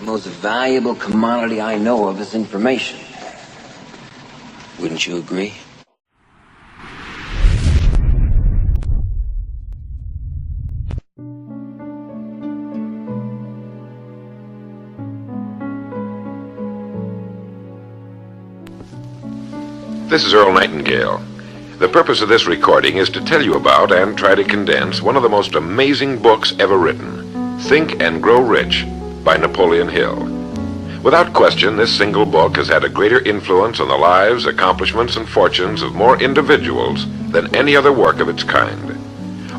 The most valuable commodity I know of is information. Wouldn't you agree? This is Earl Nightingale. The purpose of this recording is to tell you about and try to condense one of the most amazing books ever written, Think and Grow Rich by Napoleon Hill. Without question, this single book has had a greater influence on the lives, accomplishments, and fortunes of more individuals than any other work of its kind.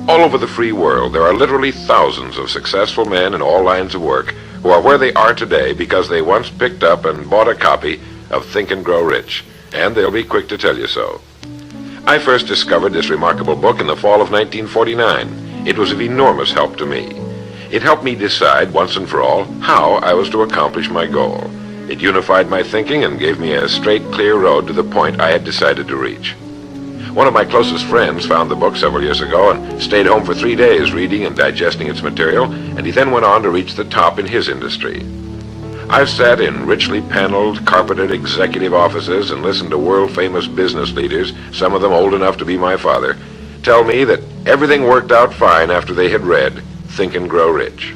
All over the free world, there are literally thousands of successful men in all lines of work who are where they are today because they once picked up and bought a copy of Think and Grow Rich, and they'll be quick to tell you so. I first discovered this remarkable book in the fall of 1949. It was of enormous help to me. It helped me decide once and for all how I was to accomplish my goal. It unified my thinking and gave me a straight, clear road to the point I had decided to reach. One of my closest friends found the book several years ago and stayed home for 3 days reading and digesting its material, and he then went on to reach the top in his industry. I've sat in richly paneled, carpeted executive offices and listened to world-famous business leaders, some of them old enough to be my father, tell me that everything worked out fine after they had read Think and Grow Rich.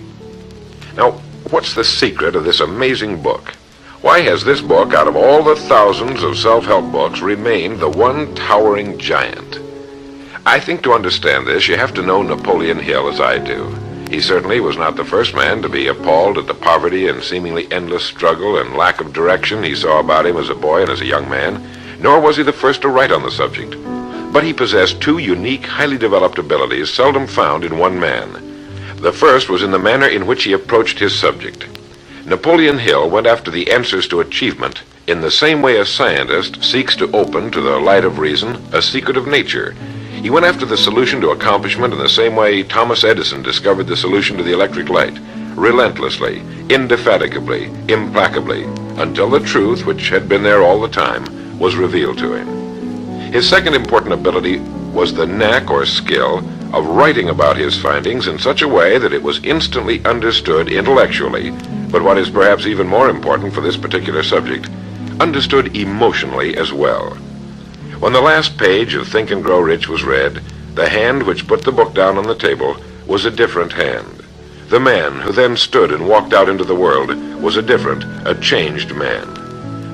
Now, what's the secret of this amazing book? Why has this book, out of all the thousands of self-help books, remained the one towering giant? I think to understand this, you have to know Napoleon Hill as I do. He certainly was not the first man to be appalled at the poverty and seemingly endless struggle and lack of direction he saw about him as a boy and as a young man, nor was he the first to write on the subject. But he possessed two unique, highly developed abilities seldom found in one man. The first was in the manner in which he approached his subject. Napoleon Hill went after the answers to achievement in the same way a scientist seeks to open to the light of reason a secret of nature. He went after the solution to accomplishment in the same way Thomas Edison discovered the solution to the electric light, relentlessly, indefatigably, implacably, until the truth, which had been there all the time, was revealed to him. His second important ability was the knack or skill of writing about his findings in such a way that it was instantly understood intellectually, but what is perhaps even more important for this particular subject, understood emotionally as well. When the last page of Think and Grow Rich was read, the hand which put the book down on the table was a different hand. The man who then stood and walked out into the world was a different, a changed man.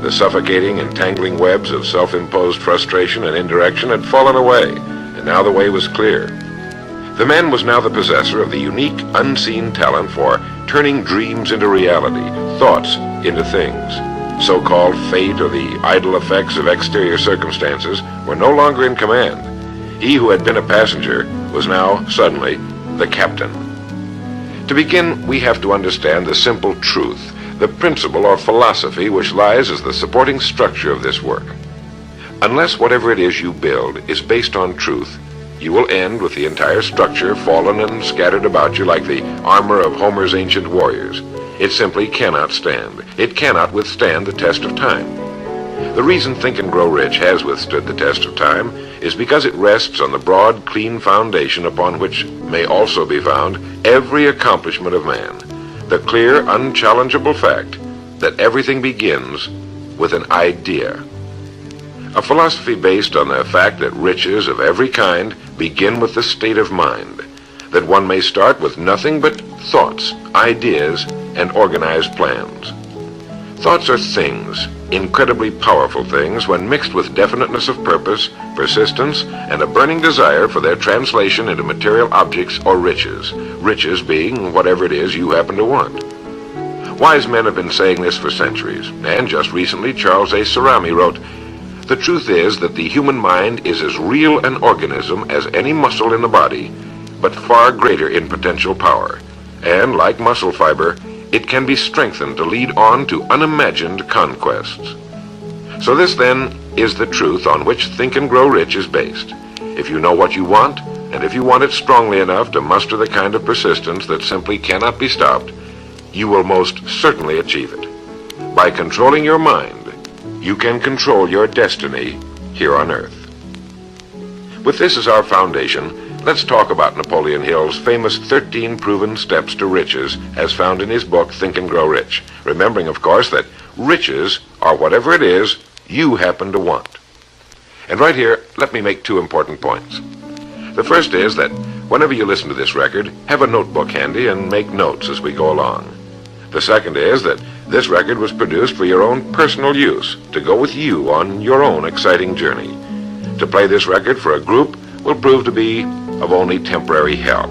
The suffocating, entangling webs of self-imposed frustration and indirection had fallen away, and now the way was clear. The man was now the possessor of the unique, unseen talent for turning dreams into reality, thoughts into things. So-called fate or the idle effects of exterior circumstances were no longer in command. He who had been a passenger was now, suddenly, the captain. To begin, we have to understand the simple truth, the principle or philosophy which lies as the supporting structure of this work. Unless whatever it is you build is based on truth, you will end with the entire structure fallen and scattered about you like the armor of Homer's ancient warriors. It simply cannot stand. It cannot withstand the test of time. The reason Think and Grow Rich has withstood the test of time is because it rests on the broad, clean foundation upon which may also be found every accomplishment of man. The clear, unchallengeable fact that everything begins with an idea. A philosophy based on the fact that riches of every kind begin with the state of mind, that one may start with nothing but thoughts, ideas, and organized plans. Thoughts are things, incredibly powerful things, when mixed with definiteness of purpose, persistence, and a burning desire for their translation into material objects or riches, riches being whatever it is you happen to want. Wise men have been saying this for centuries, and just recently Charles A. Cerami wrote, "The truth is that the human mind is as real an organism as any muscle in the body, but far greater in potential power, and like muscle fiber, it can be strengthened to lead on to unimagined conquests." So this, then, is the truth on which Think and Grow Rich is based. If you know what you want, and if you want it strongly enough to muster the kind of persistence that simply cannot be stopped, you will most certainly achieve it. By controlling your mind, you can control your destiny here on earth. With this as our foundation, let's talk about Napoleon Hill's famous 13 proven steps to riches as found in his book Think and Grow Rich, remembering, of course, that riches are whatever it is you happen to want. And right here, let me make two important points. The first is that whenever you listen to this record, have a notebook handy and make notes as we go along. The second is that this record was produced for your own personal use, to go with you on your own exciting journey. To play this record for a group will prove to be of only temporary help.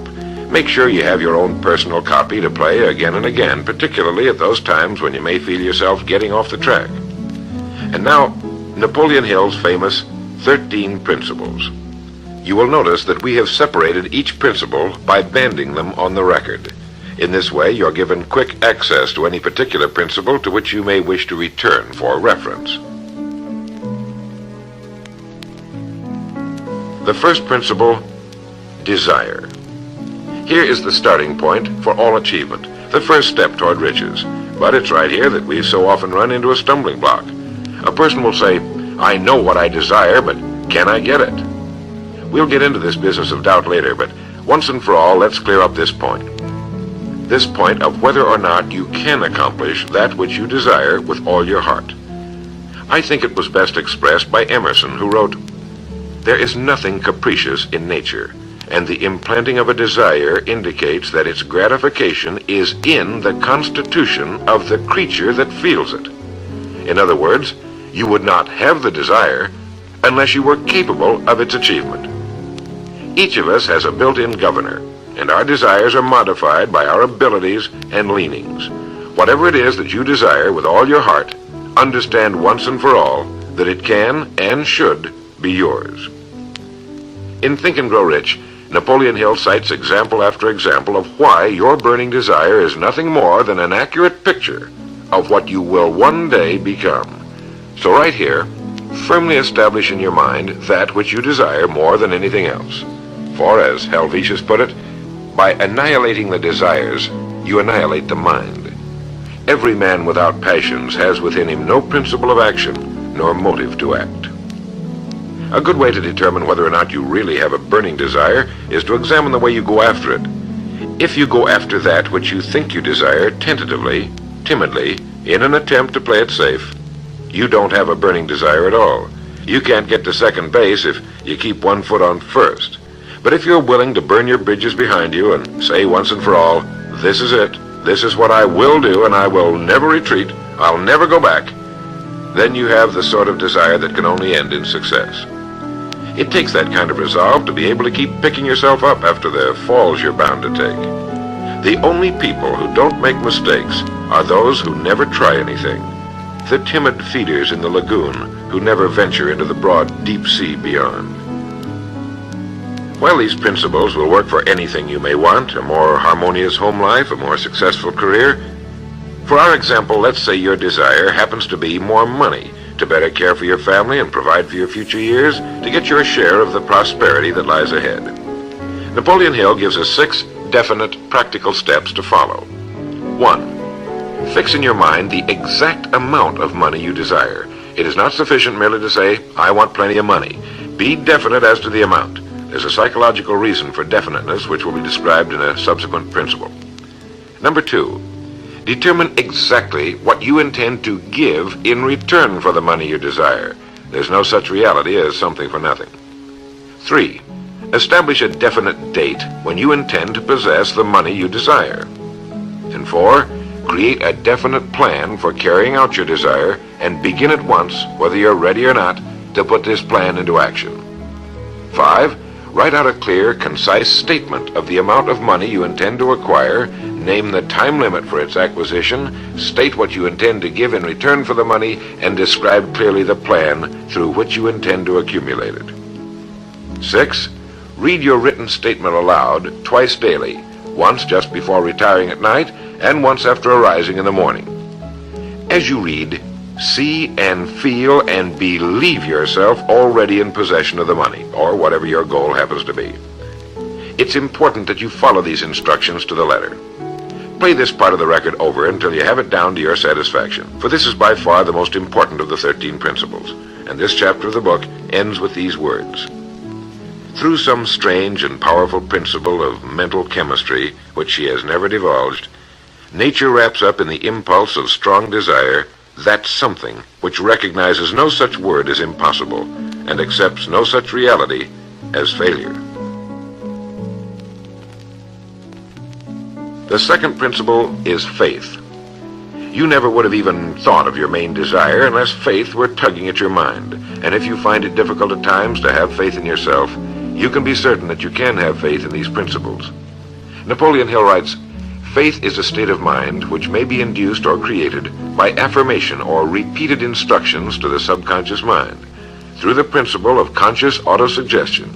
Make sure you have your own personal copy to play again and again, particularly at those times when you may feel yourself getting off the track. And now, Napoleon Hill's famous 13 principles. You will notice that we have separated each principle by banding them on the record. In this way, you're given quick access to any particular principle to which you may wish to return for reference. The first principle, desire. Here is the starting point for all achievement, the first step toward riches. But it's right here that we so often run into a stumbling block. A person will say, I know what I desire, but can I get it? We'll get into this business of doubt later, but once and for all, let's clear up this point. This point of whether or not you can accomplish that which you desire with all your heart. I think it was best expressed by Emerson, who wrote, "There is nothing capricious in nature, and the implanting of a desire indicates that its gratification is in the constitution of the creature that feels it." In other words, you would not have the desire unless you were capable of its achievement. Each of us has a built-in governor, and our desires are modified by our abilities and leanings. Whatever it is that you desire with all your heart, understand once and for all that it can and should be yours. In Think and Grow Rich, Napoleon Hill cites example after example of why your burning desire is nothing more than an accurate picture of what you will one day become. So right here, firmly establish in your mind that which you desire more than anything else. For, as Helvetius put it, by annihilating the desires, you annihilate the mind. Every man without passions has within him no principle of action, nor motive to act. A good way to determine whether or not you really have a burning desire is to examine the way you go after it. If you go after that which you think you desire tentatively, timidly, in an attempt to play it safe, you don't have a burning desire at all. You can't get to second base if you keep one foot on first. But if you're willing to burn your bridges behind you and say once and for all, this is it, this is what I will do, and I will never retreat, I'll never go back, then you have the sort of desire that can only end in success. It takes that kind of resolve to be able to keep picking yourself up after the falls you're bound to take. The only people who don't make mistakes are those who never try anything. The timid feeders in the lagoon who never venture into the broad deep sea beyond. While these principles will work for anything you may want, a more harmonious home life, a more successful career, for our example, let's say your desire happens to be more money, to better care for your family and provide for your future years, to get your share of the prosperity that lies ahead. Napoleon Hill gives us 6 definite, practical steps to follow. 1. Fix in your mind the exact amount of money you desire. It is not sufficient merely to say, I want plenty of money. Be definite as to the amount. There's a psychological reason for definiteness, which will be described in a subsequent principle. Number 2, determine exactly what you intend to give in return for the money you desire. There's no such reality as something for nothing. 3, establish a definite date when you intend to possess the money you desire. And 4, create a definite plan for carrying out your desire and begin at once, whether you're ready or not, to put this plan into action. 5, write out a clear, concise statement of the amount of money you intend to acquire, name the time limit for its acquisition, state what you intend to give in return for the money, and describe clearly the plan through which you intend to accumulate it. 6, read your written statement aloud twice daily, once just before retiring at night, and once after arising in the morning. As you read, see and feel and believe yourself already in possession of the money, or whatever your goal happens to be. It's important that you follow these instructions to the letter. Play this part of the record over until you have it down to your satisfaction, for this is by far the most important of the 13 principles, and this chapter of the book ends with these words. Through some strange and powerful principle of mental chemistry, which she has never divulged, nature wraps up in the impulse of strong desire that something which recognizes no such word as impossible and accepts no such reality as failure. The second principle is faith. You never would have even thought of your main desire unless faith were tugging at your mind. And if you find it difficult at times to have faith in yourself, you can be certain that you can have faith in these principles. Napoleon Hill writes, "Faith is a state of mind which may be induced or created by affirmation or repeated instructions to the subconscious mind through the principle of conscious autosuggestion."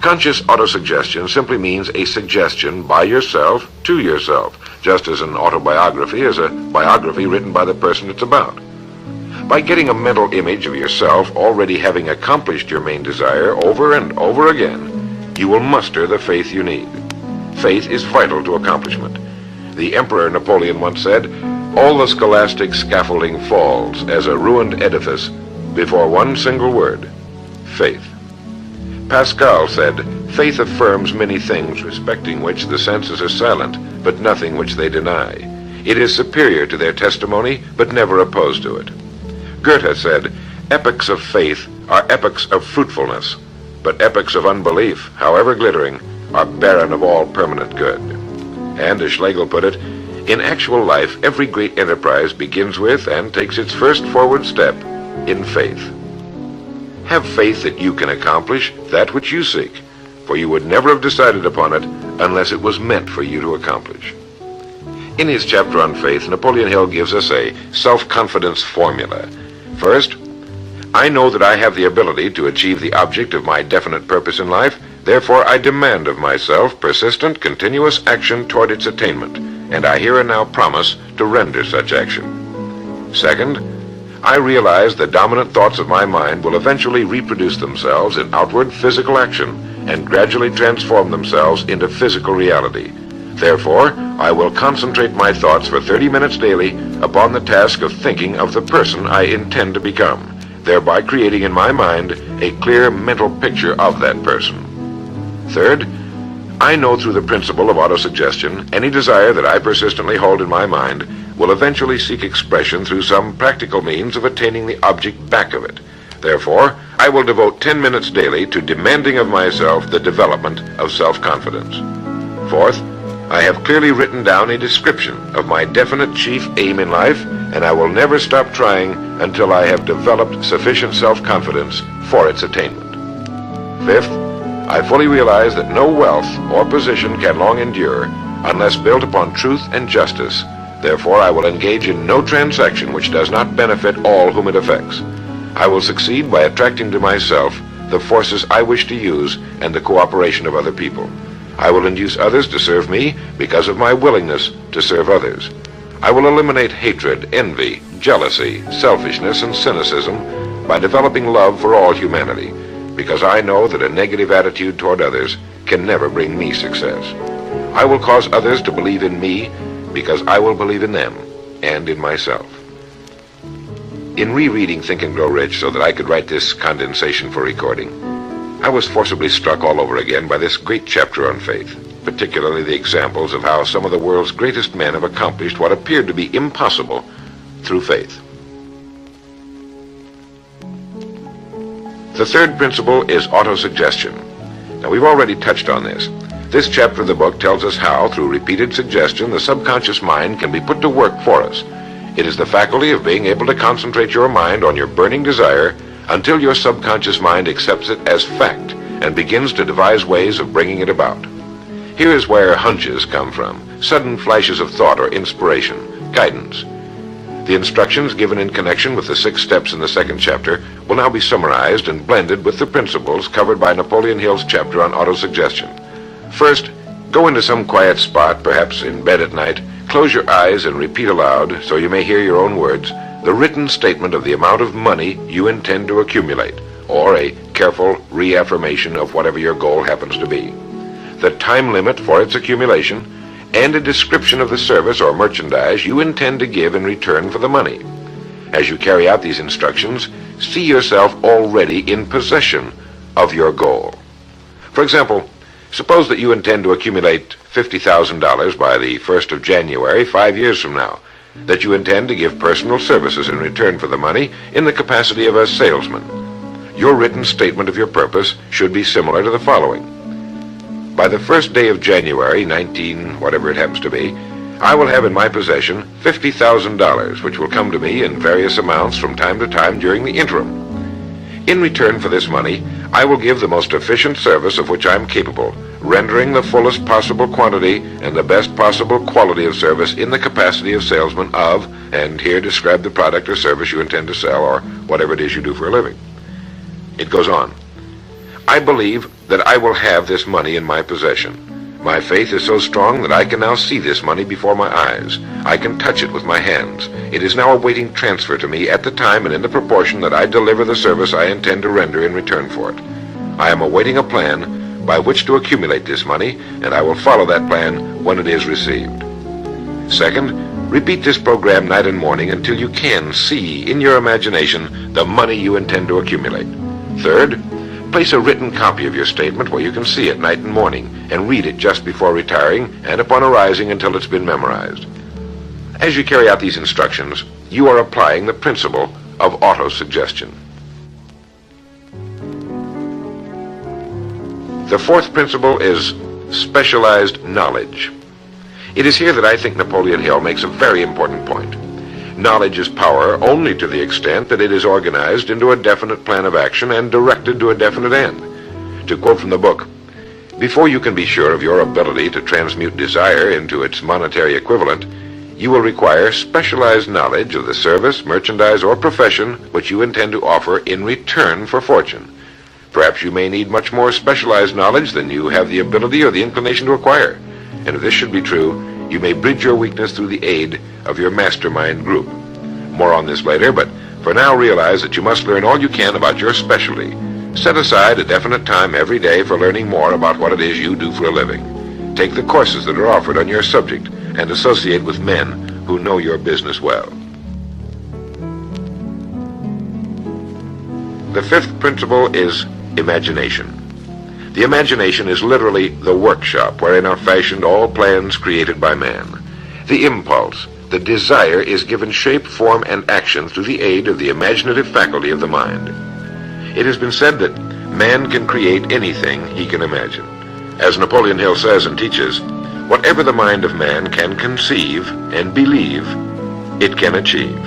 Conscious autosuggestion simply means a suggestion by yourself to yourself, just as an autobiography is a biography written by the person it's about. By getting a mental image of yourself already having accomplished your main desire over and over again, you will muster the faith you need. Faith is vital to accomplishment. The Emperor Napoleon once said, "All the scholastic scaffolding falls as a ruined edifice before one single word, faith." Pascal said, "Faith affirms many things respecting which the senses are silent, but nothing which they deny. It is superior to their testimony, but never opposed to it." Goethe said, "Epochs of faith are epochs of fruitfulness, but epochs of unbelief, however glittering, are barren of all permanent good." And as Schlegel put it, "In actual life, every great enterprise begins with and takes its first forward step in faith." Have faith that you can accomplish that which you seek, for you would never have decided upon it unless it was meant for you to accomplish. In his chapter on faith, Napoleon Hill gives us a self-confidence formula. First, I know that I have the ability to achieve the object of my definite purpose in life, therefore I demand of myself persistent, continuous action toward its attainment, and I here and now promise to render such action. Second, I realize the dominant thoughts of my mind will eventually reproduce themselves in outward physical action and gradually transform themselves into physical reality. Therefore, I will concentrate my thoughts for 30 minutes daily upon the task of thinking of the person I intend to become, thereby creating in my mind a clear mental picture of that person. Third, I know through the principle of autosuggestion, any desire that I persistently hold in my mind will eventually seek expression through some practical means of attaining the object back of it. Therefore, I will devote 10 minutes daily to demanding of myself the development of self-confidence. Fourth, I have clearly written down a description of my definite chief aim in life, and I will never stop trying until I have developed sufficient self-confidence for its attainment. Fifth, I fully realize that no wealth or position can long endure unless built upon truth and justice. Therefore, I will engage in no transaction which does not benefit all whom it affects. I will succeed by attracting to myself the forces I wish to use and the cooperation of other people. I will induce others to serve me because of my willingness to serve others. I will eliminate hatred, envy, jealousy, selfishness, and cynicism by developing love for all humanity, because I know that a negative attitude toward others can never bring me success. I will cause others to believe in me because I will believe in them and in myself. In rereading Think and Grow Rich so that I could write this condensation for recording, I was forcibly struck all over again by this great chapter on faith, particularly the examples of how some of the world's greatest men have accomplished what appeared to be impossible through faith. The third principle is autosuggestion. Now, we've already touched on this. This chapter of the book tells us how, through repeated suggestion, the subconscious mind can be put to work for us. It is the faculty of being able to concentrate your mind on your burning desire until your subconscious mind accepts it as fact and begins to devise ways of bringing it about. Here is where hunches come from, sudden flashes of thought or inspiration, guidance. The instructions given in connection with the 6 steps in the second chapter will now be summarized and blended with the principles covered by Napoleon Hill's chapter on autosuggestion. First, go into some quiet spot, perhaps in bed at night, close your eyes and repeat aloud, so you may hear your own words, the written statement of the amount of money you intend to accumulate, or a careful reaffirmation of whatever your goal happens to be, the time limit for its accumulation, and a description of the service or merchandise you intend to give in return for the money. As you carry out these instructions, see yourself already in possession of your goal. For example, suppose that you intend to accumulate $50,000 by the 1st of January 5 years from now, that you intend to give personal services in return for the money in the capacity of a salesman. Your written statement of your purpose should be similar to the following. By the 1st day of January, 19, whatever it happens to be, I will have in my possession $50,000, which will come to me in various amounts from time to time during the interim. In return for this money, I will give the most efficient service of which I am capable, rendering the fullest possible quantity and the best possible quality of service in the capacity of salesman of, and here describe the product or service you intend to sell or whatever it is you do for a living. It goes on. I believe that I will have this money in my possession. My faith is so strong that I can now see this money before my eyes. I can touch it with my hands. It is now awaiting transfer to me at the time and in the proportion that I deliver the service I intend to render in return for it. I am awaiting a plan by which to accumulate this money, and I will follow that plan when it is received. Second, repeat this program night and morning until you can see in your imagination the money you intend to accumulate. Third, place a written copy of your statement where you can see it night and morning and read it just before retiring and upon arising until it's been memorized. As you carry out these instructions, you are applying the principle of auto-suggestion. The fourth principle is specialized knowledge. It is here that I think Napoleon Hill makes a very important point. Knowledge is power only to the extent that it is organized into a definite plan of action and directed to a definite end. To quote from the book, before you can be sure of your ability to transmute desire into its monetary equivalent, you will require specialized knowledge of the service, merchandise, or profession which you intend to offer in return for fortune. Perhaps you may need much more specialized knowledge than you have the ability or the inclination to acquire. And if this should be true, you may bridge your weakness through the aid of your mastermind group. More on this later, but for now realize that you must learn all you can about your specialty. Set aside a definite time every day for learning more about what it is you do for a living. Take the courses that are offered on your subject and associate with men who know your business well. The fifth principle is imagination. The imagination is literally the workshop wherein are fashioned all plans created by man. The impulse, the desire, is given shape, form, and action through the aid of the imaginative faculty of the mind. It has been said that man can create anything he can imagine. As Napoleon Hill says and teaches, whatever the mind of man can conceive and believe, it can achieve.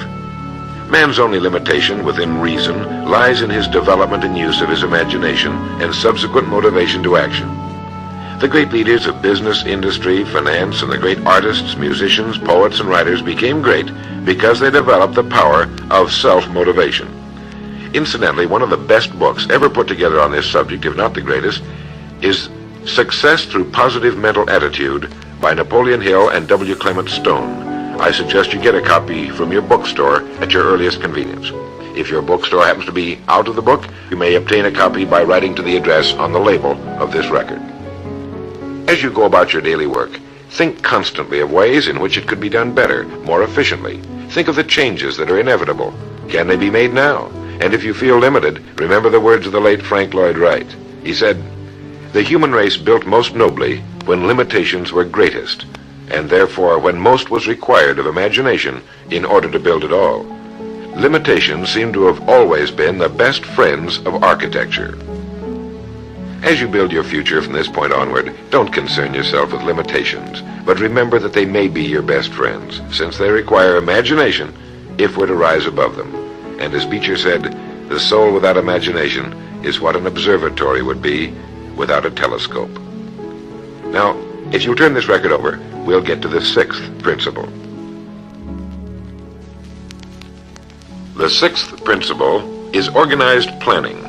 Man's only limitation within reason lies in his development and use of his imagination and subsequent motivation to action. The great leaders of business, industry, finance, and the great artists, musicians, poets, and writers became great because they developed the power of self-motivation. Incidentally, one of the best books ever put together on this subject, if not the greatest, is Success Through Positive Mental Attitude by Napoleon Hill and W. Clement Stone. I suggest you get a copy from your bookstore at your earliest convenience. If your bookstore happens to be out of the book, you may obtain a copy by writing to the address on the label of this record. As you go about your daily work, think constantly of ways in which it could be done better, more efficiently. Think of the changes that are inevitable. Can they be made now? And if you feel limited, remember the words of the late Frank Lloyd Wright. He said, "The human race built most nobly when limitations were greatest, and therefore when most was required of imagination in order to build it all. Limitations seem to have always been the best friends of architecture." As you build your future from this point onward, don't concern yourself with limitations, but remember that they may be your best friends, since they require imagination if we're to rise above them. And as Beecher said, the soul without imagination is what an observatory would be without a telescope. Now, if you'll turn this record over, we'll get to the sixth principle. The sixth principle is organized planning.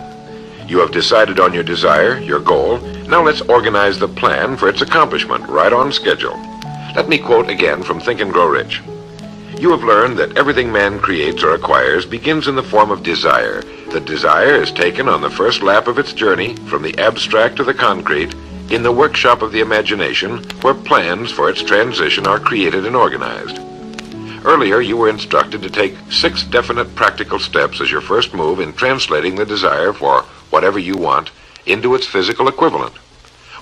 You have decided on your desire, your goal. Now let's organize the plan for its accomplishment right on schedule. Let me quote again from Think and Grow Rich. You have learned that everything man creates or acquires begins in the form of desire. The desire is taken on the first lap of its journey from the abstract to the concrete in the workshop of the imagination, where plans for its transition are created and organized. Earlier, you were instructed to take 6 definite practical steps as your first move in translating the desire for whatever you want into its physical equivalent.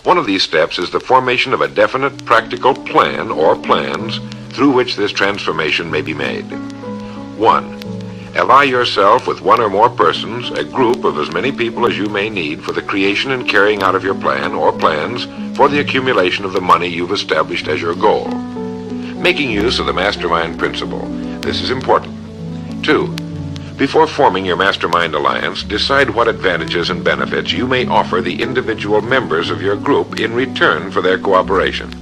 One of these steps is the formation of a definite practical plan or plans through which this transformation may be made. 1. Ally yourself with one or more persons, a group of as many people as you may need for the creation and carrying out of your plan or plans for the accumulation of the money you've established as your goal. Making use of the mastermind principle. This is important. 2. Before forming your mastermind alliance, decide what advantages and benefits you may offer the individual members of your group in return for their cooperation.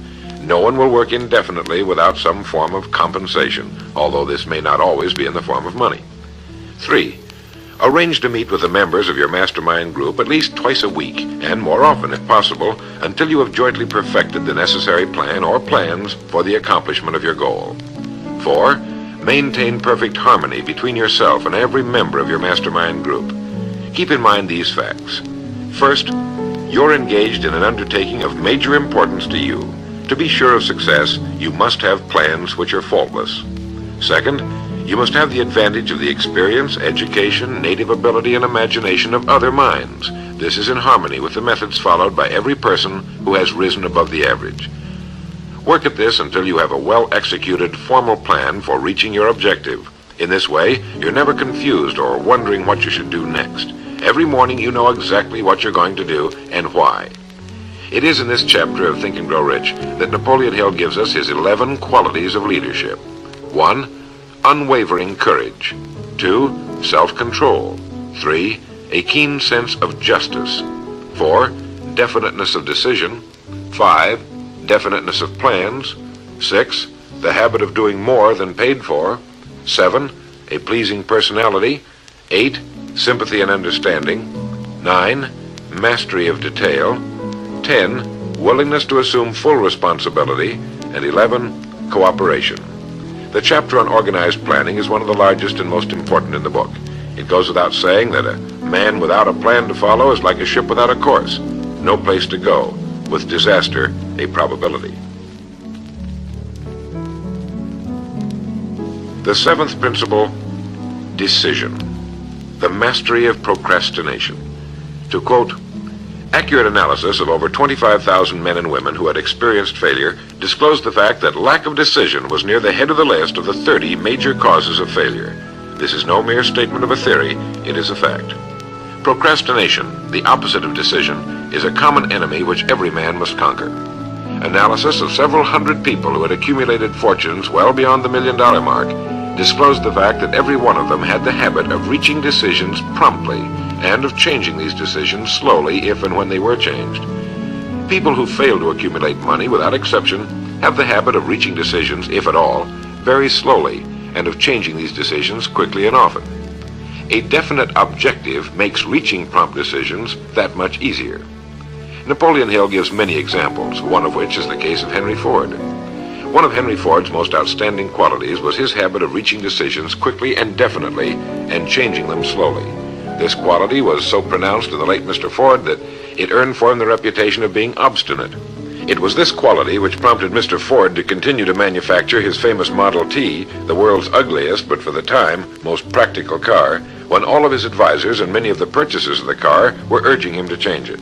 No one will work indefinitely without some form of compensation, although this may not always be in the form of money. 3. Arrange to meet with the members of your mastermind group at least twice a week, and more often if possible, until you have jointly perfected the necessary plan or plans for the accomplishment of your goal. 4. Maintain perfect harmony between yourself and every member of your mastermind group. Keep in mind these facts. First, you're engaged in an undertaking of major importance to you. To be sure of success, you must have plans which are faultless. Second, you must have the advantage of the experience, education, native ability, and imagination of other minds. This is in harmony with the methods followed by every person who has risen above the average. Work at this until you have a well-executed, formal plan for reaching your objective. In this way, you're never confused or wondering what you should do next. Every morning you know exactly what you're going to do and why. It is in this chapter of Think and Grow Rich that Napoleon Hill gives us his 11 qualities of leadership. 1. Unwavering courage. 2. Self-control. 3. A keen sense of justice. 4. Definiteness of decision. 5. Definiteness of plans. 6. The habit of doing more than paid for. 7. A pleasing personality. 8. Sympathy and understanding. 9. Mastery of detail. 10. Willingness to assume full responsibility. And 11. Cooperation. The chapter on organized planning is one of the largest and most important in the book. It goes without saying that a man without a plan to follow is like a ship without a course. No place to go, with disaster a probability. The seventh principle, decision. The mastery of procrastination. To quote, accurate analysis of over 25,000 men and women who had experienced failure disclosed the fact that lack of decision was near the head of the list of the 30 major causes of failure. This is no mere statement of a theory, it is a fact. Procrastination, the opposite of decision, is a common enemy which every man must conquer. Analysis of several hundred people who had accumulated fortunes well beyond the $1 million mark disclosed the fact that every one of them had the habit of reaching decisions promptly and of changing these decisions slowly if and when they were changed. People who fail to accumulate money without exception have the habit of reaching decisions, if at all, very slowly and of changing these decisions quickly and often. A definite objective makes reaching prompt decisions that much easier. Napoleon Hill gives many examples, one of which is the case of Henry Ford. One of Henry Ford's most outstanding qualities was his habit of reaching decisions quickly and definitely and changing them slowly. This quality was so pronounced in the late Mr. Ford that it earned for him the reputation of being obstinate. It was this quality which prompted Mr. Ford to continue to manufacture his famous Model T, the world's ugliest but for the time most practical car, when all of his advisors and many of the purchasers of the car were urging him to change it.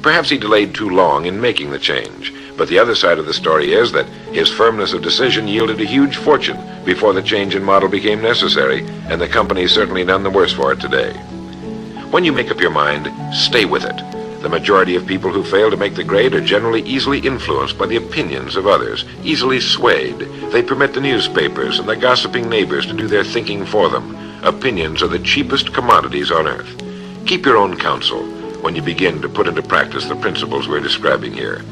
Perhaps he delayed too long in making the change, but the other side of the story is that his firmness of decision yielded a huge fortune before the change in model became necessary, and the company is certainly none the worse for it today. When you make up your mind, stay with it. The majority of people who fail to make the grade are generally easily influenced by the opinions of others, easily swayed. They permit the newspapers and the gossiping neighbors to do their thinking for them. Opinions are the cheapest commodities on earth. Keep your own counsel when you begin to put into practice the principles we're describing here.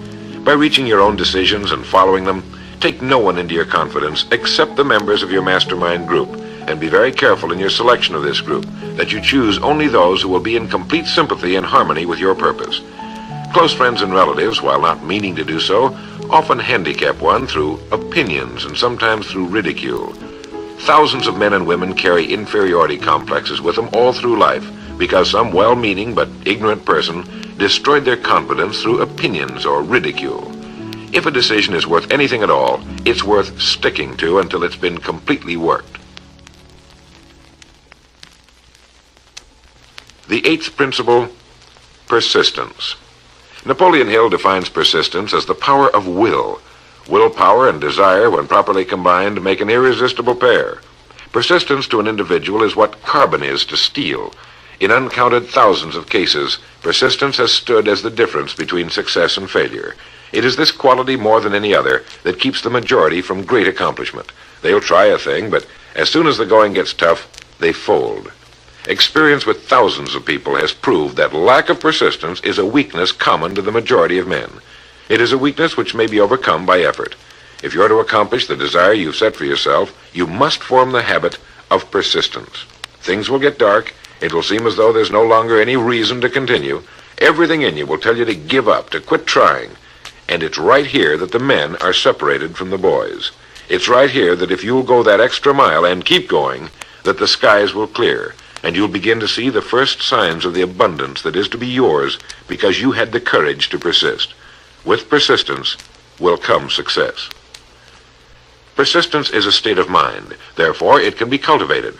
By reaching your own decisions and following them, take no one into your confidence except the members of your mastermind group, and be very careful in your selection of this group, that you choose only those who will be in complete sympathy and harmony with your purpose. Close friends and relatives, while not meaning to do so, often handicap one through opinions and sometimes through ridicule. Thousands of men and women carry inferiority complexes with them all through life because some well-meaning but ignorant person destroyed their confidence through opinions or ridicule. If a decision is worth anything at all, it's worth sticking to until it's been completely worked. The eighth principle, persistence. Napoleon Hill defines persistence as the power of will. Willpower and desire, when properly combined, make an irresistible pair. Persistence to an individual is what carbon is to steel. In uncounted thousands of cases, persistence has stood as the difference between success and failure. It is this quality more than any other that keeps the majority from great accomplishment. They'll try a thing, but as soon as the going gets tough, they fold. Experience with thousands of people has proved that lack of persistence is a weakness common to the majority of men. It is a weakness which may be overcome by effort. If you're to accomplish the desire you've set for yourself, you must form the habit of persistence. Things will get dark. It will seem as though there's no longer any reason to continue. Everything in you will tell you to give up, to quit trying. And it's right here that the men are separated from the boys. It's right here that if you'll go that extra mile and keep going, that the skies will clear, and you'll begin to see the first signs of the abundance that is to be yours because you had the courage to persist. With persistence will come success. Persistence is a state of mind. Therefore, it can be cultivated.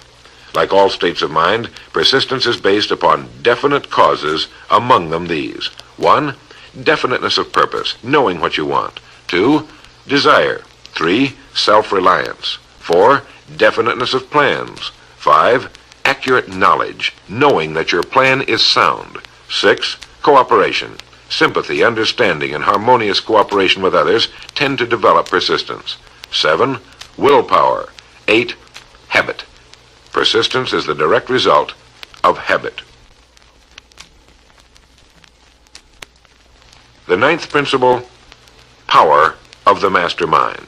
Like all states of mind, persistence is based upon definite causes, among them these. 1, definiteness of purpose, knowing what you want. 2, desire. 3, self-reliance. 4, definiteness of plans. 5, accurate knowledge, knowing that your plan is sound. 6, cooperation. Sympathy, understanding, and harmonious cooperation with others tend to develop persistence. 7, willpower. 8, habit. Persistence is the direct result of habit. The 9th principle, power of the mastermind.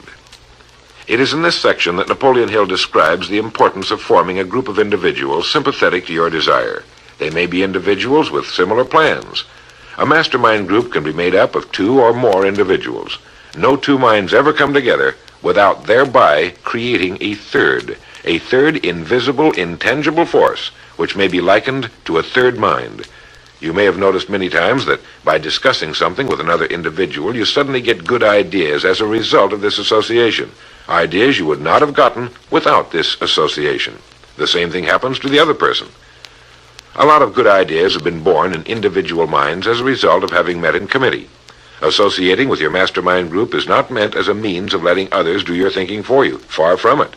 It is in this section that Napoleon Hill describes the importance of forming a group of individuals sympathetic to your desire. They may be individuals with similar plans. A mastermind group can be made up of 2 or more individuals. No 2 minds ever come together without thereby creating a third invisible, intangible force, which may be likened to a third mind. You may have noticed many times that by discussing something with another individual, you suddenly get good ideas as a result of this association. Ideas you would not have gotten without this association. The same thing happens to the other person. A lot of good ideas have been born in individual minds as a result of having met in committee. Associating with your mastermind group is not meant as a means of letting others do your thinking for you. Far from it.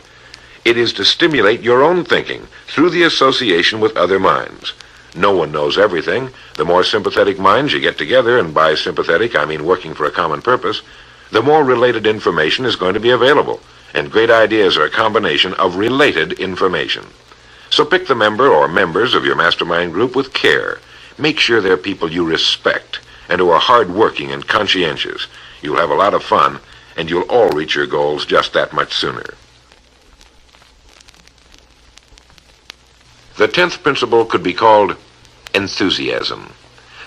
It is to stimulate your own thinking through the association with other minds. No one knows everything. The more sympathetic minds you get together, and by sympathetic I mean working for a common purpose, the more related information is going to be available, and great ideas are a combination of related information. So pick the member or members of your mastermind group with care. Make sure they're people you respect and who are hard-working and conscientious. You'll have a lot of fun, and you'll all reach your goals just that much sooner. The 10th principle could be called enthusiasm.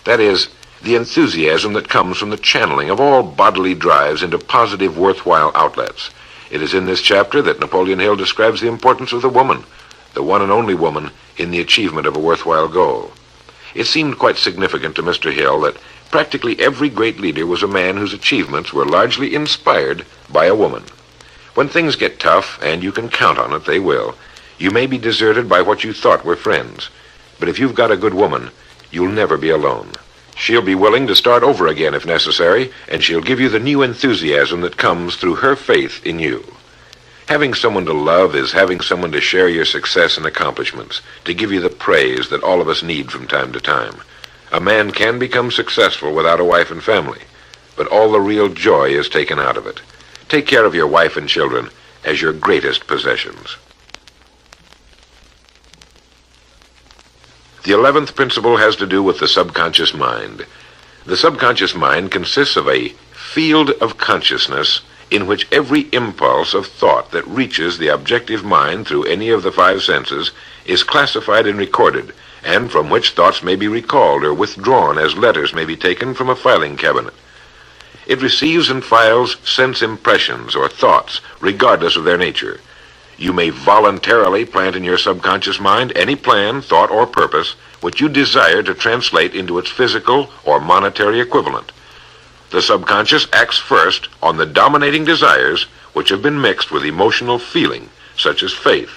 That is, the enthusiasm that comes from the channeling of all bodily drives into positive, worthwhile outlets. It is in this chapter that Napoleon Hill describes the importance of the woman, the one and only woman, in the achievement of a worthwhile goal. It seemed quite significant to Mr. Hill that practically every great leader was a man whose achievements were largely inspired by a woman. When things get tough, and you can count on it, they will, you may be deserted by what you thought were friends. But if you've got a good woman, you'll never be alone. She'll be willing to start over again if necessary, and she'll give you the new enthusiasm that comes through her faith in you. Having someone to love is having someone to share your success and accomplishments, to give you the praise that all of us need from time to time. A man can become successful without a wife and family, but all the real joy is taken out of it. Take care of your wife and children as your greatest possessions. The 11th principle has to do with the subconscious mind. The subconscious mind consists of a field of consciousness in which every impulse of thought that reaches the objective mind through any of the 5 senses is classified and recorded, and from which thoughts may be recalled or withdrawn as letters may be taken from a filing cabinet. It receives and files sense impressions or thoughts, regardless of their nature. You may voluntarily plant in your subconscious mind any plan, thought, or purpose which you desire to translate into its physical or monetary equivalent. The subconscious acts first on the dominating desires which have been mixed with emotional feeling, such as faith.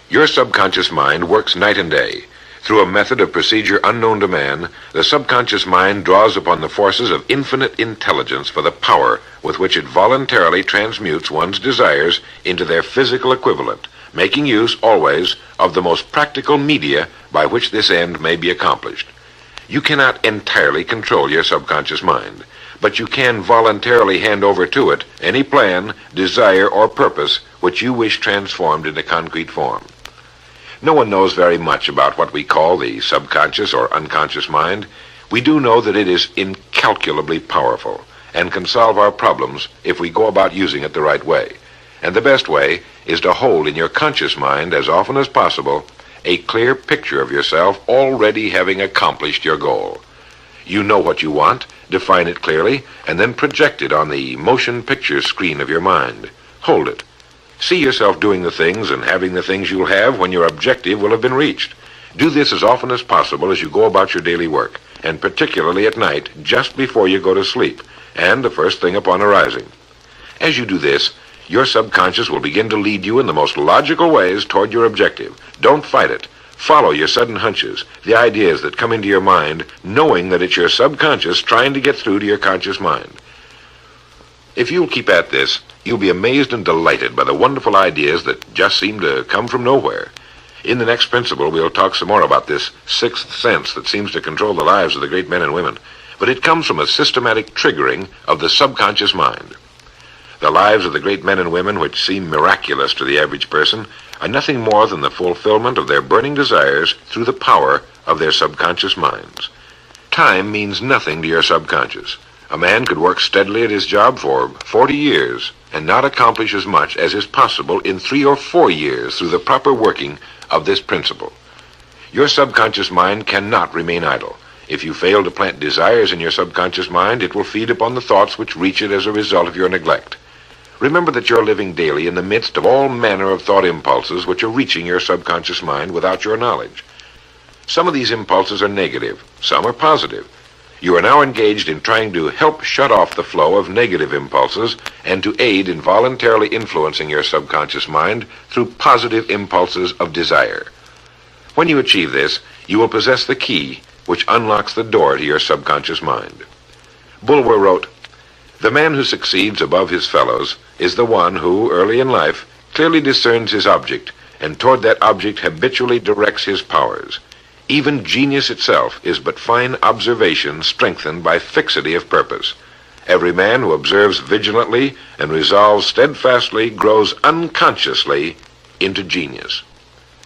Your subconscious mind works night and day. Through a method of procedure unknown to man, the subconscious mind draws upon the forces of infinite intelligence for the power with which it voluntarily transmutes one's desires into their physical equivalent, making use always of the most practical media by which this end may be accomplished. You cannot entirely control your subconscious mind, but you can voluntarily hand over to it any plan, desire, or purpose which you wish transformed into concrete form. No one knows very much about what we call the subconscious or unconscious mind. We do know that it is incalculably powerful and can solve our problems if we go about using it the right way. And the best way is to hold in your conscious mind as often as possible a clear picture of yourself already having accomplished your goal. You know what you want, define it clearly, and then project it on the motion picture screen of your mind. Hold it. See yourself doing the things and having the things you'll have when your objective will have been reached. Do this as often as possible as you go about your daily work, and particularly at night, just before you go to sleep, and the first thing upon arising. As you do this, your subconscious will begin to lead you in the most logical ways toward your objective. Don't fight it. Follow your sudden hunches, the ideas that come into your mind, knowing that it's your subconscious trying to get through to your conscious mind. If you'll keep at this, you'll be amazed and delighted by the wonderful ideas that just seem to come from nowhere. In the next principle, we'll talk some more about this sixth sense that seems to control the lives of the great men and women, but it comes from a systematic triggering of the subconscious mind. The lives of the great men and women, which seem miraculous to the average person, are nothing more than the fulfillment of their burning desires through the power of their subconscious minds. Time means nothing to your subconscious. A man could work steadily at his job for 40 years and not accomplish as much as is possible in 3 or 4 years through the proper working of this principle. Your subconscious mind cannot remain idle. If you fail to plant desires in your subconscious mind, it will feed upon the thoughts which reach it as a result of your neglect. Remember that you're living daily in the midst of all manner of thought impulses which are reaching your subconscious mind without your knowledge. Some of these impulses are negative, some are positive. You are now engaged in trying to help shut off the flow of negative impulses and to aid in voluntarily influencing your subconscious mind through positive impulses of desire. When you achieve this, you will possess the key which unlocks the door to your subconscious mind. Bulwer wrote, "The man who succeeds above his fellows is the one who, early in life, clearly discerns his object, and toward that object habitually directs his powers. Even genius itself is but fine observation strengthened by fixity of purpose. Every man who observes vigilantly and resolves steadfastly grows unconsciously into genius."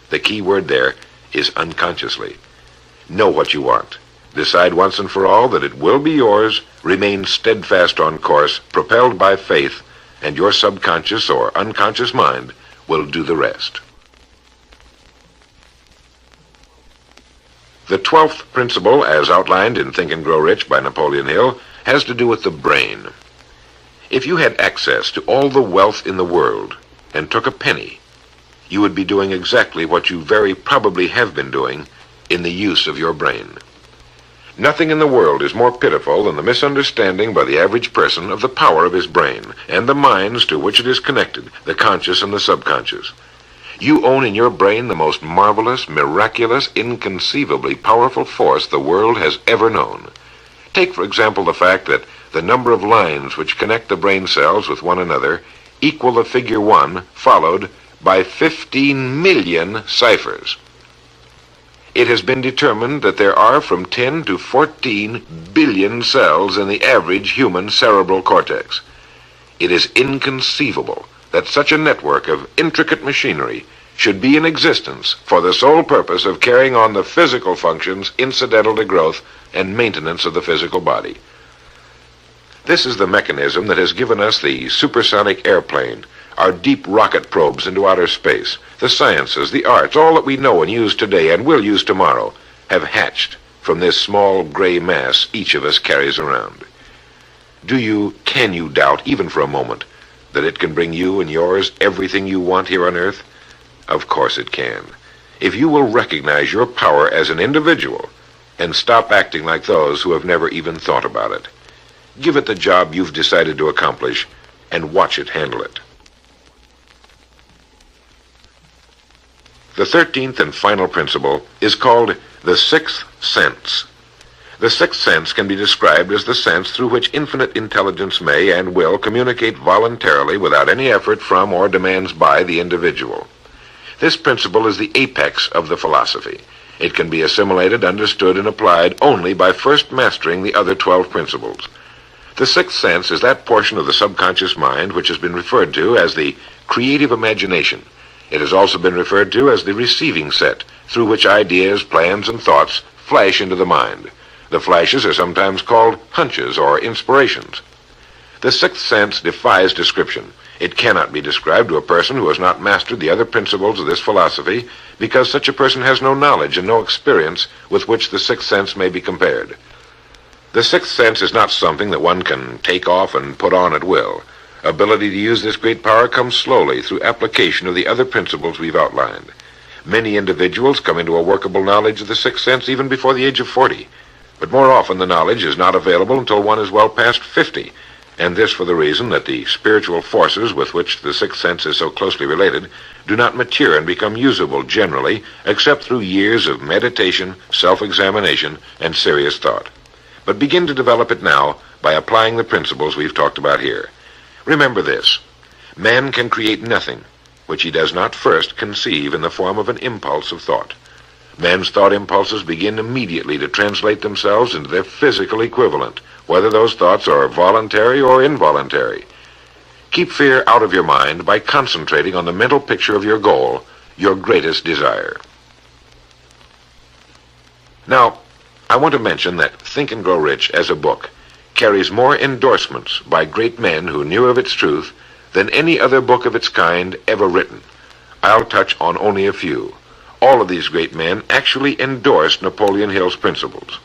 The key word there is unconsciously. Know what you want. Decide once and for all that it will be yours. Remain steadfast on course, propelled by faith, and your subconscious or unconscious mind will do the rest. The 12th principle, as outlined in Think and Grow Rich by Napoleon Hill, has to do with the brain. If you had access to all the wealth in the world and took a penny, you would be doing exactly what you very probably have been doing in the use of your brain. Nothing in the world is more pitiful than the misunderstanding by the average person of the power of his brain and the minds to which it is connected, the conscious and the subconscious. You own in your brain the most marvelous, miraculous, inconceivably powerful force the world has ever known. Take, for example, the fact that the number of lines which connect the brain cells with one another equal the figure 1 followed by 15 million ciphers. It has been determined that there are from 10 to 14 billion cells in the average human cerebral cortex. It is inconceivable that such a network of intricate machinery should be in existence for the sole purpose of carrying on the physical functions incidental to growth and maintenance of the physical body. This is the mechanism that has given us the supersonic airplane, our deep rocket probes into outer space, the sciences, the arts, all that we know and use today and will use tomorrow, have hatched from this small gray mass each of us carries around. Can you doubt, even for a moment, that it can bring you and yours everything you want here on Earth? Of course it can. If you will recognize your power as an individual and stop acting like those who have never even thought about it. Give it the job you've decided to accomplish and watch it handle it. The 13th and final principle is called the sixth sense. The sixth sense can be described as the sense through which infinite intelligence may and will communicate voluntarily without any effort from or demands by the individual. This principle is the apex of the philosophy. It can be assimilated, understood, and applied only by first mastering the other 12 principles. The sixth sense is that portion of the subconscious mind which has been referred to as the creative imagination. It has also been referred to as the receiving set, through which ideas, plans, and thoughts flash into the mind. The flashes are sometimes called hunches or inspirations. The sixth sense defies description. It cannot be described to a person who has not mastered the other principles of this philosophy, because such a person has no knowledge and no experience with which the sixth sense may be compared. The sixth sense is not something that one can take off and put on at will. Ability to use this great power comes slowly through application of the other principles we've outlined. Many individuals come into a workable knowledge of the sixth sense even before the age of 40, but more often the knowledge is not available until one is well past 50, and this for the reason that the spiritual forces with which the sixth sense is so closely related do not mature and become usable generally except through years of meditation, self-examination, and serious thought. But begin to develop it now by applying the principles we've talked about here. Remember this: man can create nothing which he does not first conceive in the form of an impulse of thought. Man's thought impulses begin immediately to translate themselves into their physical equivalent, whether those thoughts are voluntary or involuntary. Keep fear out of your mind by concentrating on the mental picture of your goal, your greatest desire. Now, I want to mention that Think and Grow Rich as a book carries more endorsements by great men who knew of its truth than any other book of its kind ever written. I'll touch on only a few. All of these great men actually endorsed Napoleon Hill's principles.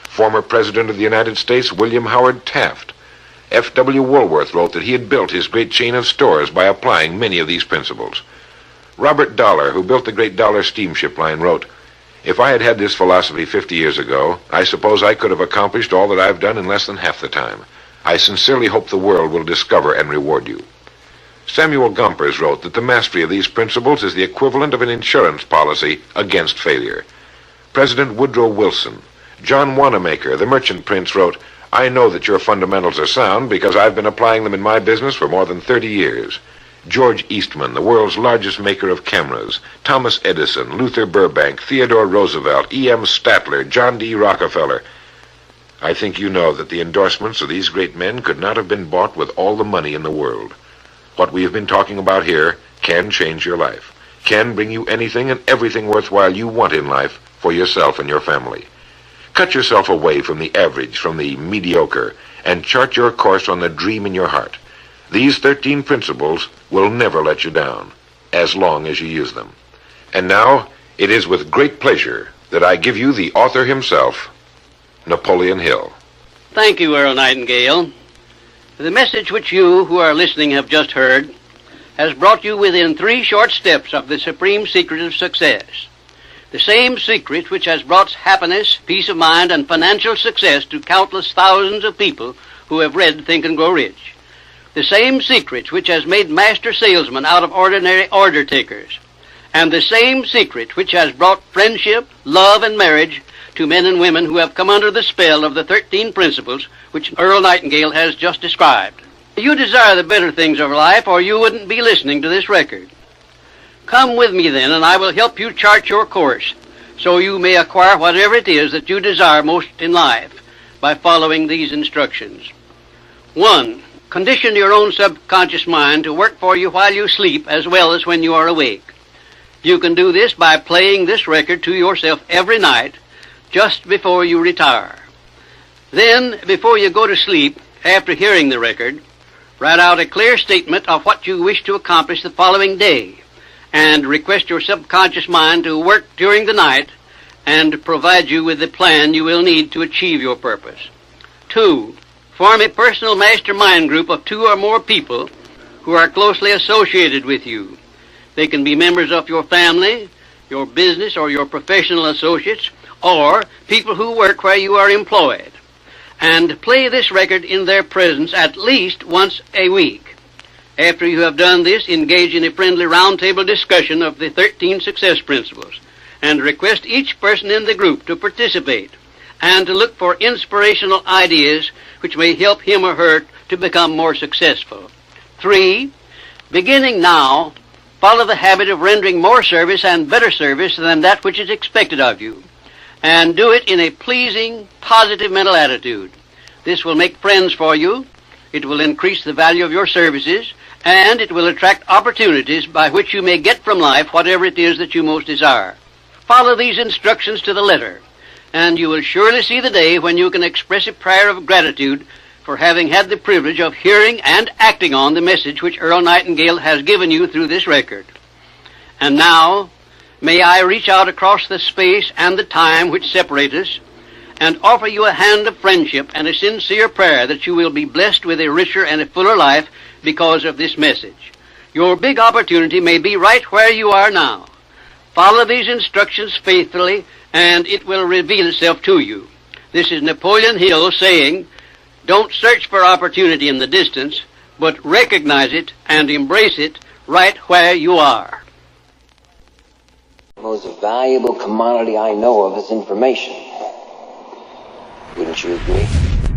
Former President of the United States William Howard Taft. F.W. Woolworth wrote that he had built his great chain of stores by applying many of these principles. Robert Dollar, who built the great Dollar steamship line, wrote, "If I had had this philosophy 50 years ago, I suppose I could have accomplished all that I've done in less than half the time. I sincerely hope the world will discover and reward you." Samuel Gompers wrote that the mastery of these principles is the equivalent of an insurance policy against failure. President Woodrow Wilson. John Wanamaker, the merchant prince, wrote, "I know that your fundamentals are sound because I've been applying them in my business for more than 30 years. George Eastman, the world's largest maker of cameras, Thomas Edison, Luther Burbank, Theodore Roosevelt, E.M. Statler, John D. Rockefeller. I think you know that the endorsements of these great men could not have been bought with all the money in the world. What we have been talking about here can change your life, can bring you anything and everything worthwhile you want in life for yourself and your family. Cut yourself away from the average, from the mediocre, and chart your course on the dream in your heart. These 13 principles will never let you down, as long as you use them. And now, it is with great pleasure that I give you the author himself, Napoleon Hill. Thank you, Earl Nightingale. The message which you who are listening have just heard has brought you within 3 short steps of the supreme secret of success. The same secret which has brought happiness, peace of mind, and financial success to countless thousands of people who have read Think and Grow Rich. The same secret which has made master salesmen out of ordinary order takers. And the same secret which has brought friendship, love, and marriage to men and women who have come under the spell of the 13 principles which Earl Nightingale has just described. You desire the better things of life, or you wouldn't be listening to this record. Come with me then, and I will help you chart your course, so you may acquire whatever it is that you desire most in life by following these instructions. 1. Condition your own subconscious mind to work for you while you sleep as well as when you are awake. You can do this by playing this record to yourself every night just before you retire. Then, before you go to sleep, after hearing the record, write out a clear statement of what you wish to accomplish the following day, and request your subconscious mind to work during the night and provide you with the plan you will need to achieve your purpose. 2. Form a personal mastermind group of 2 or more people who are closely associated with you. They can be members of your family, your business, or your professional associates, or people who work where you are employed, and play this record in their presence at least once a week. After you have done this, engage in a friendly roundtable discussion of the 13 success principles, and request each person in the group to participate and to look for inspirational ideas which may help him or her to become more successful. 3, beginning now, follow the habit of rendering more service and better service than that which is expected of you, and do it in a pleasing, positive mental attitude. This will make friends for you, it will increase the value of your services, and it will attract opportunities by which you may get from life whatever it is that you most desire. Follow these instructions to the letter, and you will surely see the day when you can express a prayer of gratitude for having had the privilege of hearing and acting on the message which Earl Nightingale has given you through this record. And now, may I reach out across the space and the time which separate us, and offer you a hand of friendship and a sincere prayer that you will be blessed with a richer and a fuller life because of this message. Your big opportunity may be right where you are now. Follow these instructions faithfully, and it will reveal itself to you. This is Napoleon Hill saying, don't search for opportunity in the distance, but recognize it and embrace it right where you are. The most valuable commodity I know of is information. Wouldn't you agree?